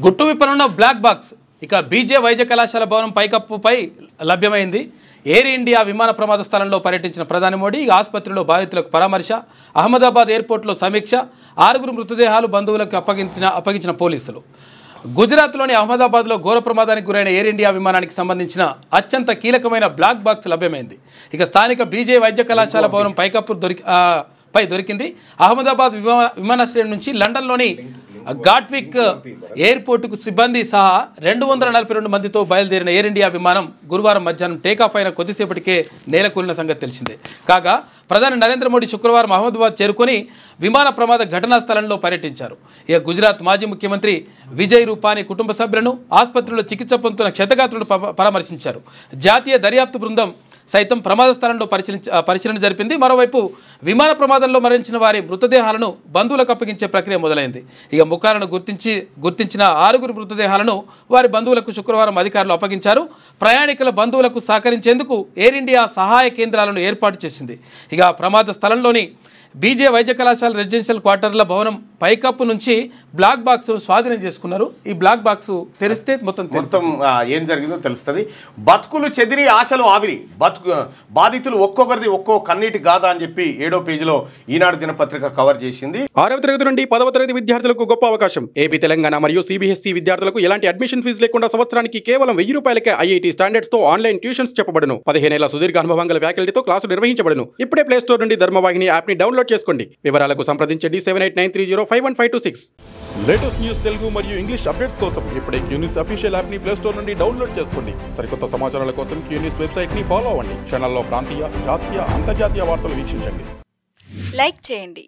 గుట్టు విప్పనున్న black box ఇక బీజే వైద్య కళాశాల భవనం పైకప్పుపై లభ్యమైంది. ఎయిర్ ఇండియా విమాన ప్రమాద స్థలంలో పర్యటించిన ప్రధాని మోడీ ఆసుపత్రిలో బాధితులకు పరామర్శ, అహ్మదాబాద్ ఎయిర్పోర్ట్లో సమీక్ష, 6 మృతదేహాలు బంధువులకు అప్పగించిన పోలీసులు. గుజరాత్లోని అహ్మదాబాద్లో ఘోర ప్రమాదానికి గురైన ఎయిర్ ఇండియా విమానానికి సంబంధించిన అత్యంత కీలకమైన బ్లాక్ బాక్స్ లభ్యమైంది. ఇక స్థానిక బీజే వైద్య కళాశాల భవనం పైకప్పు దొరికింది. అహ్మదాబాద్ విమానాశ్రయం నుంచి లండన్లోని గాట్విక్ ఎయిర్పోర్టుకు సిబ్బంది సహా 242 మందితో బయలుదేరిన ఎయిర్ ఇండియా విమానం గురువారం మధ్యాహ్నం టేకాఫ్ అయిన కొద్దిసేపటికే నేలకూలిన సంగతి తెలిసిందే. కాగా ప్రధాని నరేంద్ర మోడీ శుక్రవారం అహ్మదాబాద్ చేరుకొని విమాన ప్రమాద ఘటనా స్థలంలో పర్యటించారు. ఇక గుజరాత్ మాజీ ముఖ్యమంత్రి విజయ్ రూపానీ కుటుంబ సభ్యులను, ఆసుపత్రిలో చికిత్స పొందుతున్న క్షతగాత్రులను పరామర్శించారు. జాతీయ దర్యాప్తు బృందం సైతం ప్రమాద స్థలంలో పరిశీలన జరిపింది. మరోవైపు విమాన ప్రమాదంలో మరణించిన వారి మృతదేహాలను బంధువులకు అప్పగించే ప్రక్రియ మొదలైంది. ఇక ముఖాలను గుర్తించిన 6 మృతదేహాలను వారి బంధువులకు శుక్రవారం అధికారులు అప్పగించారు. ప్రయాణికుల బంధువులకు సహకరించేందుకు ఎయిర్ ఇండియా సహాయ కేంద్రాలను ఏర్పాటు చేసింది. ఇక ప్రమాద స్థలంలోని బీజే వైద్య కళాశాల రెసిడెన్షియల్ క్వార్టర్ల భవనం పైకప్పు నుంచి బ్లాక్ బాక్స్ స్వాధీనం చేసుకున్నారు. ఈ బ్లాక్ బాక్స్ తెరిస్తే మొత్తం ఏం జరిగిందో తెలుస్తుంది. బతుకులు చెదిరి ఆశలు ఆవిరి, బాధితులు ఒక్కొక్కరిది ఒక్కో కన్నీటి గాథ అని చెప్పి 7వ పేజీలో ఈనాడు దినపత్రిక కవర్ చేసింది. 6వ తరగతి నుండి 10వ తరగతి విద్యార్థులకు గొప్ప అవకాశం. ఏపీ, తెలంగాణ మరియు సిబిఎస్ఈ విద్యార్థులకు ఎలాంటి అడ్మిషన్ ఫీజు లేకుండా సంవత్సరానికి కేవలం 1000 రూపాయలకే ఐఐటీ స్టాండర్డ్స్ తో ఆన్లైన్ ట్యూషన్స్ చెప్పబడును. 15 ఏళ్ల సుదీర్ఘ అనుభవం గల ఫ్యాకల్టీతో క్లాసు నిర్వహించబడును. ఇప్పుడే ప్లే స్టోర్ నుండి ధర్మవాహిని యాప్ ని డౌన్లోడ్ చేసుకోండి. వివరాలకు సంప్రదించండి 7893051526. లేటెస్ట్ న్యూస్ తెలుగు మరియు ఇంగ్లీష్ అప్డేట్స్ కోసం ఇప్పుడే క్యూన్యూస్ అఫీషియల్ యాప్ ని ప్లే స్టోర్ నుండి డౌన్లోడ్ చేసుకోండి. సరికొత్త సమాచారాల కోసం క్యూన్యూస్ వెబ్సైట్ ని ఫాలో అవ్వండి. ఛానల్లో ప్రాంతీయ, జాతీయ, అంతర్జాతీయ వార్తలు వీక్షించండి. లైక్ చేయండి.